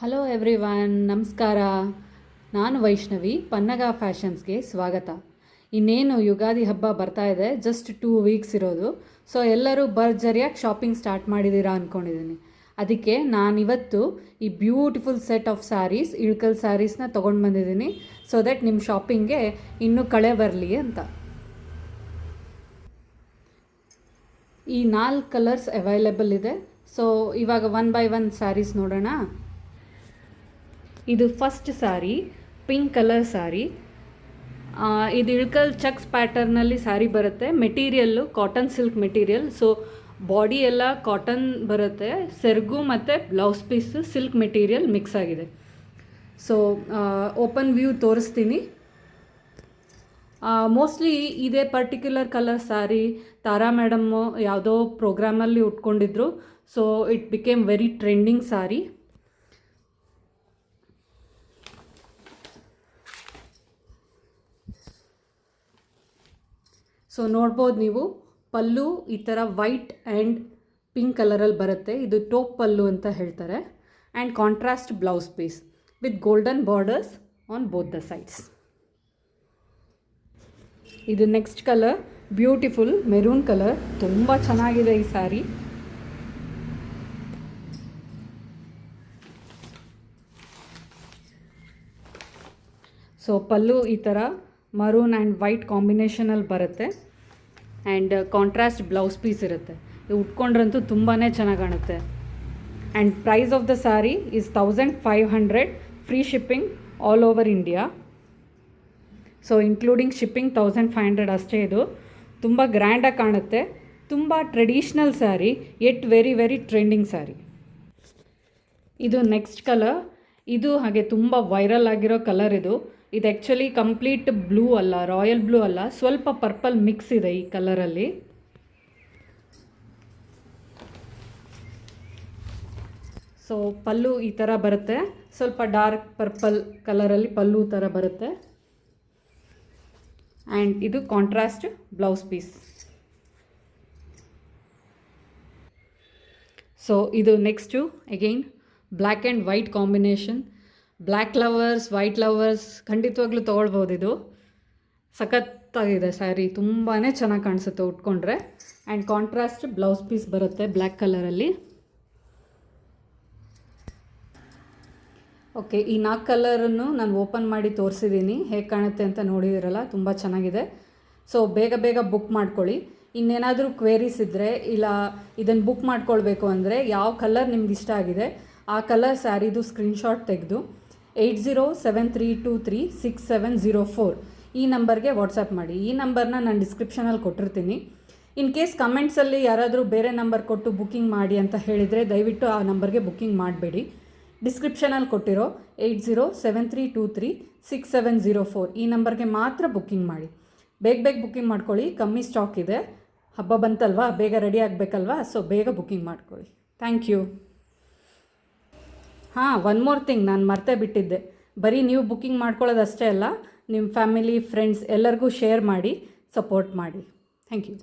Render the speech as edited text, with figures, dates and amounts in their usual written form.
Hello everyone, ನಮಸ್ಕಾರ. ನಾನು ವೈಷ್ಣವಿ. ಪನ್ನಗ ಫ್ಯಾಷನ್ಸ್ಗೆ ಸ್ವಾಗತ. ಇನ್ನೇನು ಯುಗಾದಿ ಹಬ್ಬ ಬರ್ತಾ ಇದೆ, ಜಸ್ಟ್ 2 ವೀಕ್ಸ್ ಇರೋದು. ಸೊ ಎಲ್ಲರೂ ಭರ್ಜರಿಯಾಗಿ ಶಾಪಿಂಗ್ ಸ್ಟಾರ್ಟ್ ಮಾಡಿದ್ದೀರಾ ಅಂದ್ಕೊಂಡಿದ್ದೀನಿ. ಅದಕ್ಕೆ ನಾನಿವತ್ತು ಈ beautiful set of saris, Ilkal ಸ್ಯಾರೀಸ್ನ ತೊಗೊಂಡು ಬಂದಿದ್ದೀನಿ. ಸೊ ದಟ್ ನಿಮ್ಮ ಶಾಪಿಂಗ್ಗೆ ಇನ್ನೂ ಕಳೆ ಬರಲಿ ಅಂತ. ಈ 4 ಕಲರ್ಸ್ ಅವೈಲೇಬಲ್ ಇದೆ. ಸೊ ಇವಾಗ 1 by 1 ಸ್ಯಾರೀಸ್ ನೋಡೋಣ. ಇದು first sari, pink colour sari. ಇದು ಇಳ್ಕಲ್ ಚೆಕ್ಸ್ ಪ್ಯಾಟರ್ನಲ್ಲಿ ಸ್ಯಾರಿ ಬರುತ್ತೆ. ಮೆಟೀರಿಯಲ್ಲು cotton silk material. So body ಎಲ್ಲ ಕಾಟನ್ ಬರುತ್ತೆ, ಸೆರಗು ಮತ್ತು blouse piece silk material mix ಆಗಿದೆ. ಸೊ ಓಪನ್ ವ್ಯೂ ತೋರಿಸ್ತೀನಿ. ಮೋಸ್ಟ್ಲಿ ಇದೇ particular colour sari Tara madam ಯಾವುದೋ ಪ್ರೋಗ್ರಾಮಲ್ಲಿ ಉಟ್ಕೊಂಡಿದ್ರು. So it became very trending sari. So ನೋಡ್ಬೋದು ನೀವು, ಪಲ್ಲು ಈ ಥರ ವೈಟ್ ಆ್ಯಂಡ್ ಪಿಂಕ್ ಕಲರಲ್ಲಿ ಬರುತ್ತೆ. ಇದು ಟೋಪ್ ಪಲ್ಲು ಅಂತ ಹೇಳ್ತಾರೆ. And contrast blouse piece with golden borders on both the sides. ಇದು next colour, beautiful maroon colour. ತುಂಬ ಚೆನ್ನಾಗಿದೆ ಈ ಸ್ಯಾರಿ. ಸೊ ಪಲ್ಲು ಈ ಥರ ಮರೂನ್ ಆ್ಯಂಡ್ ವೈಟ್ ಕಾಂಬಿನೇಷನಲ್ಲಿ ಬರುತ್ತೆ. ಆ್ಯಂಡ್ ಕಾಂಟ್ರಾಸ್ಟ್ ಬ್ಲೌಸ್ ಪೀಸ್ ಇರುತ್ತೆ. ಇದು ಉಟ್ಕೊಂಡ್ರಂತೂ ತುಂಬಾ ಚೆನ್ನಾಗಿ ಕಾಣುತ್ತೆ. And price of the sari is 1500, free shipping all over India. So including shipping 1500 ಅಷ್ಟೇ. ಇದು ತುಂಬ ಗ್ರ್ಯಾಂಡಾಗಿ ಕಾಣುತ್ತೆ. ತುಂಬ traditional sari, yet very very trending sari. ಇದು ನೆಕ್ಸ್ಟ್ ಕಲರ್. ಇದು ಹಾಗೆ ತುಂಬ ವೈರಲ್ ಆಗಿರೋ ಕಲರ್. ಇದು ಆ್ಯಕ್ಚುಲಿ ಕಂಪ್ಲೀಟ್ ಬ್ಲೂ ಅಲ್ಲ, ರಾಯಲ್ ಬ್ಲೂ ಅಲ್ಲ, ಸ್ವಲ್ಪ ಪರ್ಪಲ್ ಮಿಕ್ಸ್ ಇದೆ ಈ ಕಲರಲ್ಲಿ. ಸೊ ಪಲ್ಲು ಈ ಥರ ಬರುತ್ತೆ, ಸ್ವಲ್ಪ ಡಾರ್ಕ್ ಪರ್ಪಲ್ ಕಲರಲ್ಲಿ ಪಲ್ಲು ಥರ ಬರುತ್ತೆ. ಆ್ಯಂಡ್ ಇದು ಕಾಂಟ್ರಾಸ್ಟ್ ಬ್ಲೌಸ್ ಪೀಸ್. ಸೊ ಇದು next again black and white combination. Black lovers, white lovers ಖಂಡಿತವಾಗ್ಲೂ ತೊಗೊಳ್ಬೋದು. ಇದು ಸಖತ್ತಾಗಿದೆ ಸ್ಯಾರಿ, ತುಂಬಾ ಚೆನ್ನಾಗಿ ಕಾಣಿಸುತ್ತೆ ಉಟ್ಕೊಂಡ್ರೆ. ಆ್ಯಂಡ್ ಕಾಂಟ್ರಾಸ್ಟ್ ಬ್ಲೌಸ್ ಪೀಸ್ ಬರುತ್ತೆ ಬ್ಲ್ಯಾಕ್ ಕಲರಲ್ಲಿ. ಓಕೆ, ಈ 4 ಕಲರನ್ನು ನಾನು ಓಪನ್ ಮಾಡಿ ತೋರಿಸಿದ್ದೀನಿ, ಹೇಗೆ ಕಾಣುತ್ತೆ ಅಂತ ನೋಡಿದಿರಲ್ಲ. ತುಂಬ ಚೆನ್ನಾಗಿದೆ. ಸೊ ಬೇಗ ಬೇಗ ಬುಕ್ ಮಾಡ್ಕೊಳ್ಳಿ. ಇನ್ನೇನಾದರೂ ಕ್ವೇರೀಸ್ ಇದ್ದರೆ, ಇಲ್ಲ ಇದನ್ನು ಬುಕ್ ಮಾಡ್ಕೊಳ್ಬೇಕು ಅಂದರೆ ಯಾವ ಕಲರ್ ನಿಮ್ಗೆ ಇಷ್ಟ ಆಗಿದೆ ಆ ಕಲರ್ ಸ್ಯಾರಿದು ಸ್ಕ್ರೀನ್ಶಾಟ್ ತೆಗೆದು 8073236704 ಈ ನಂಬರ್ಗೆ ವಾಟ್ಸಪ್ ಮಾಡಿ. ಈ ನಂಬರ್ನ ನಾನು ಡಿಸ್ಕ್ರಿಪ್ಷನಲ್ಲಿ ಕೊಟ್ಟಿರ್ತೀನಿ. ಇನ್ ಕೇಸ್ ಕಮೆಂಟ್ಸಲ್ಲಿ ಯಾರಾದರೂ ಬೇರೆ ನಂಬರ್ ಕೊಟ್ಟು ಬುಕ್ಕಿಂಗ್ ಮಾಡಿ ಅಂತ ಹೇಳಿದರೆ ದಯವಿಟ್ಟು ಆ ನಂಬರ್ಗೆ ಬುಕ್ಕಿಂಗ್ ಮಾಡಬೇಡಿ. ಡಿಸ್ಕ್ರಿಪ್ಷನಲ್ಲಿ ಕೊಟ್ಟಿರೋ 8073236704 ಈ ನಂಬರ್ಗೆ ಮಾತ್ರ ಬುಕ್ಕಿಂಗ್ ಮಾಡಿ. ಬೇಗ ಬೇಗ ಬುಕ್ಕಿಂಗ್ ಮಾಡ್ಕೊಳ್ಳಿ, ಕಮ್ಮಿ ಸ್ಟಾಕ್ ಇದೆ. ಹಬ್ಬ ಬಂತಲ್ವಾ, ಬೇಗ ರೆಡಿ ಆಗಬೇಕಲ್ವಾ. ಸೊ ಬೇಗ ಬುಕ್ಕಿಂಗ್ ಮಾಡ್ಕೊಳ್ಳಿ. Thank you. One more thing, ನಾನು ಮರ್ತೇ ಬಿಟ್ಟಿದ್ದೆ. ಬರೀ ನೀವು ಬುಕ್ಕಿಂಗ್ ಮಾಡ್ಕೊಳ್ಳೋದಷ್ಟೇ ಅಲ್ಲ, ನಿಮ್ಮ ಫ್ಯಾಮಿಲಿ ಫ್ರೆಂಡ್ಸ್ ಎಲ್ಲರಿಗೂ ಶೇರ್ ಮಾಡಿ, ಸಪೋರ್ಟ್ ಮಾಡಿ. Thank you.